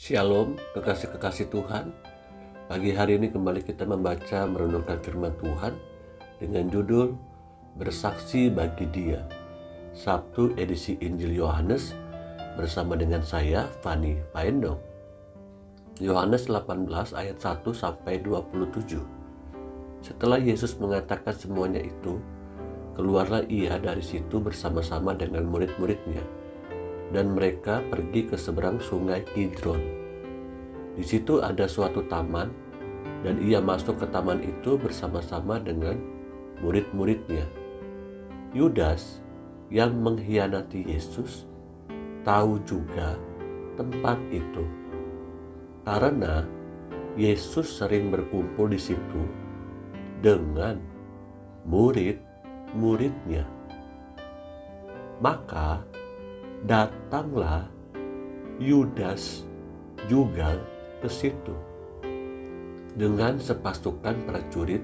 Shalom, kekasih-kekasih Tuhan. Pagi hari ini kembali kita membaca merenungkan firman Tuhan dengan judul Bersaksi bagi Dia. Sabtu edisi Injil Yohanes bersama dengan saya, Fani Paendong. Yohanes 18 ayat 1 sampai 27. Setelah Yesus mengatakan semuanya itu, keluarlah ia dari situ bersama-sama dengan murid-muridnya. Dan mereka pergi ke seberang sungai Kidron. Di situ ada suatu taman, dan ia masuk ke taman itu bersama-sama dengan murid-muridnya. Yudas yang mengkhianati Yesus tahu juga tempat itu, karena Yesus sering berkumpul di situ dengan murid-muridnya. Maka datanglah Yudas juga ke situ dengan sepasukan prajurit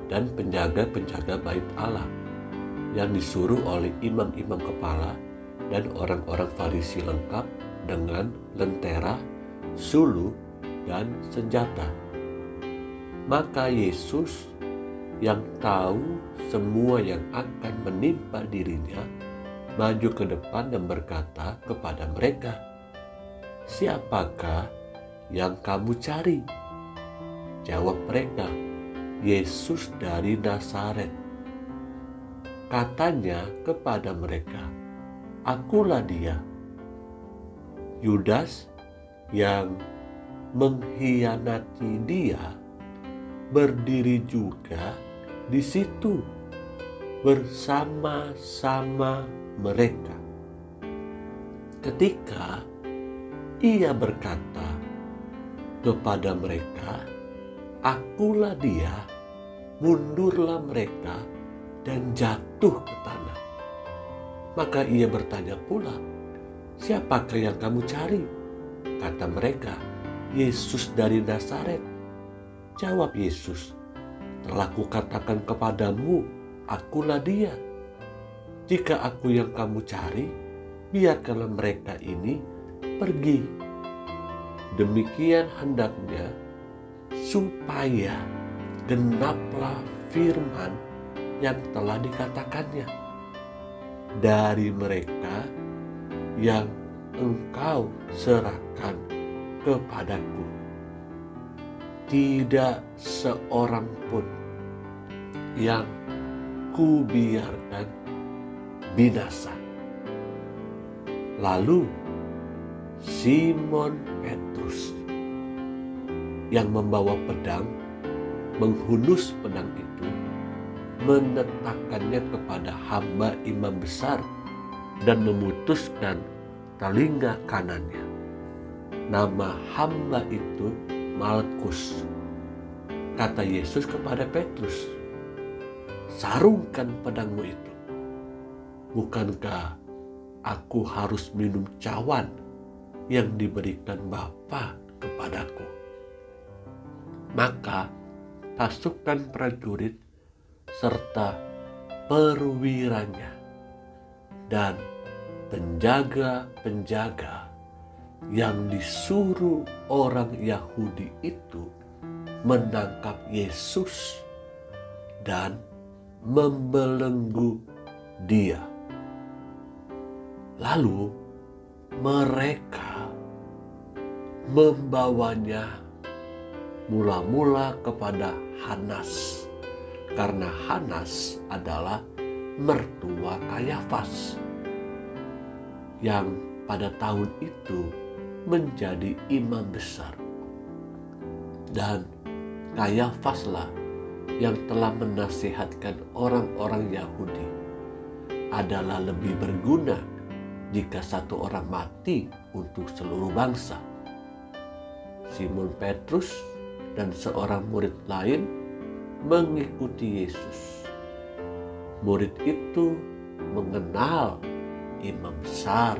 dan penjaga-penjaga bait Allah yang disuruh oleh imam-imam kepala dan orang-orang Farisi lengkap dengan lentera, suluh, dan senjata. Maka Yesus yang tahu semua yang akan menimpa dirinya maju ke depan dan berkata kepada mereka, "Siapakah yang kamu cari?" Jawab mereka, "Yesus dari Nazaret." Katanya kepada mereka, "Akulah dia." Yudas yang mengkhianati dia berdiri juga di situ bersama-sama mereka. Ketika ia berkata kepada mereka, "Akulah dia," mundurlah mereka dan jatuh ke tanah. Maka ia bertanya pula, "Siapakah yang kamu cari?" Kata mereka, "Yesus dari Nazaret." Jawab Yesus, "Telah kukatakan kepadamu, akulah dia. Jika aku yang kamu cari, biarkanlah mereka ini pergi." Demikian hendaknya supaya genaplah firman yang telah dikatakannya, "Dari mereka yang engkau serahkan kepadaku, tidak seorang pun yang kubiarkan binasa." Lalu Simon Petrus yang membawa pedang menghunus pedang itu, menetapkannya kepada hamba imam besar dan memutuskan telinga kanannya. Nama hamba itu Malkus. Kata Yesus kepada Petrus, "Sarungkan pedangmu itu. Bukankah aku harus minum cawan yang diberikan Bapa kepadaku?" Maka pasukan prajurit serta perwiranya dan penjaga-penjaga yang disuruh orang Yahudi itu menangkap Yesus dan membelenggu dia. Lalu mereka membawanya mula-mula kepada Hanas, karena Hanas adalah mertua Kayafas yang pada tahun itu menjadi imam besar. Dan Kayafaslah yang telah menasihatkan orang-orang Yahudi adalah lebih berguna jika satu orang mati untuk seluruh bangsa. Simon Petrus dan seorang murid lain mengikuti Yesus. Murid itu mengenal imam besar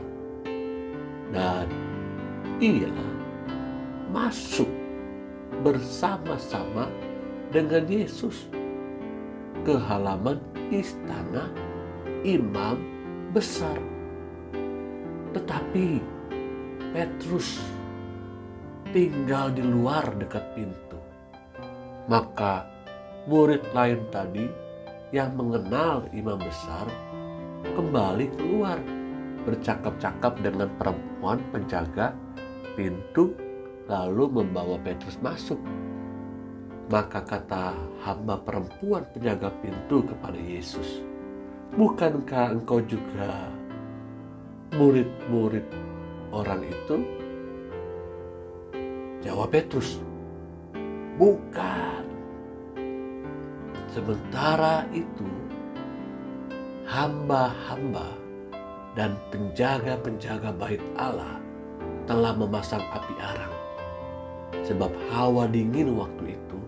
dan ia masuk bersama-sama dengan Yesus ke halaman istana imam besar. Tetapi Petrus tinggal di luar dekat pintu. Maka murid lain tadi yang mengenal imam besar kembali keluar, bercakap-cakap dengan perempuan penjaga pintu, lalu membawa Petrus masuk. Maka kata hamba perempuan penjaga pintu kepada Yesus, "Bukankah engkau juga murid-murid orang itu?" Jawab Petrus, "Bukan." Sementara itu, hamba-hamba dan penjaga-penjaga bait Allah telah memasang api arang, sebab hawa dingin waktu itu,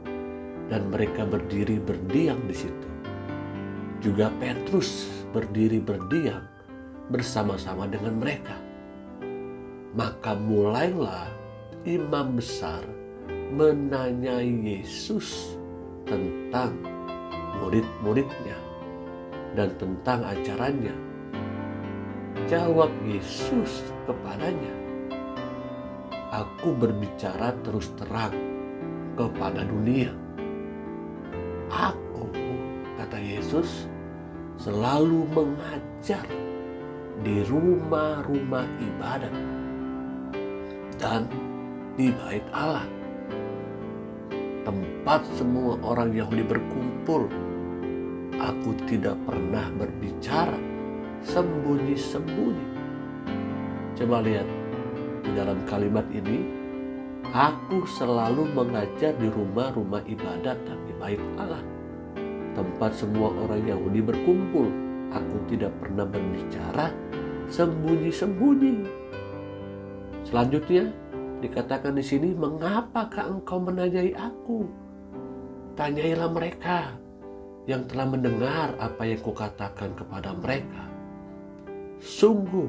dan mereka berdiri berdiam di situ. Juga Petrus berdiri berdiam bersama-sama dengan mereka. Maka mulailah imam besar menanyai Yesus tentang murid-muridnya dan tentang ajarannya. Jawab Yesus kepadanya, "Aku berbicara terus terang kepada dunia. Aku," kata Yesus, "selalu mengajar di rumah-rumah ibadat dan di bait Allah, tempat semua orang Yahudi berkumpul. Aku tidak pernah berbicara sembunyi-sembunyi." Coba lihat di dalam kalimat ini, aku selalu mengajar di rumah-rumah ibadat dan di bait Allah, tempat semua orang Yahudi berkumpul. Aku tidak pernah berbicara sembunyi-sembunyi. Selanjutnya dikatakan di sini, "Mengapakah engkau menanyai aku? Tanyailah mereka yang telah mendengar apa yang kukatakan kepada mereka. Sungguh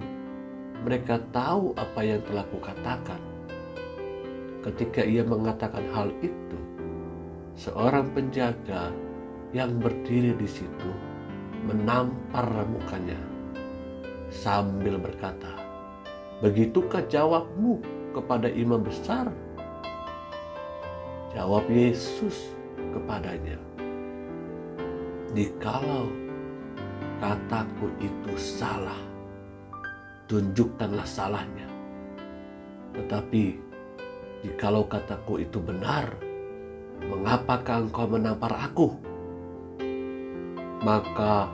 mereka tahu apa yang telah kukatakan." Ketika ia mengatakan hal itu, seorang penjaga yang berdiri di situ menampar mukanya sambil berkata, "Begitukah jawabmu kepada imam besar?" Jawab Yesus kepadanya, "Jikalau kataku itu salah, tunjukkanlah salahnya. Tetapi jikalau kataku itu benar, mengapakah engkau menampar aku?" Maka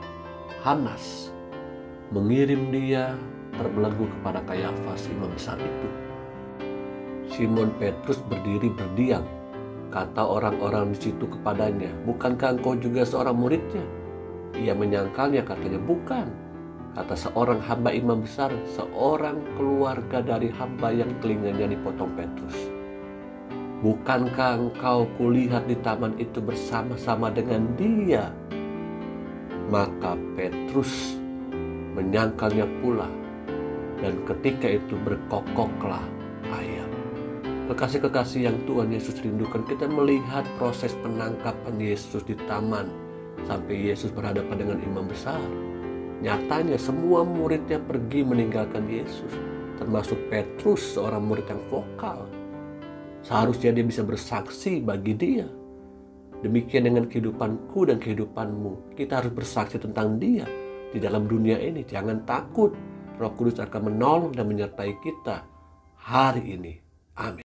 Hanas mengirim dia terbelenggu kepada Kayafas imam besar itu. Simon Petrus berdiri berdiam. Kata orang-orang di situ kepadanya, "Bukankah engkau juga seorang muridnya?" Ia menyangkalnya, katanya, "Bukan." Kata seorang hamba imam besar, seorang keluarga dari hamba yang telinganya dipotong Petrus, "Bukankah engkau kulihat di taman itu bersama-sama dengan dia?" Maka Petrus menyangkalnya pula, dan ketika itu berkokoklah ayam. Kekasih-kekasih yang Tuhan Yesus rindukan, kita melihat proses penangkapan Yesus di taman sampai Yesus berhadapan dengan imam besar. Nyatanya semua muridnya pergi meninggalkan Yesus, termasuk Petrus, seorang murid yang vokal. Seharusnya dia bisa bersaksi bagi dia. Demikian dengan kehidupanku dan kehidupanmu. Kita harus bersaksi tentang dia di dalam dunia ini. Jangan takut, Roh Kudus akan menolong dan menyertai kita hari ini. Amin.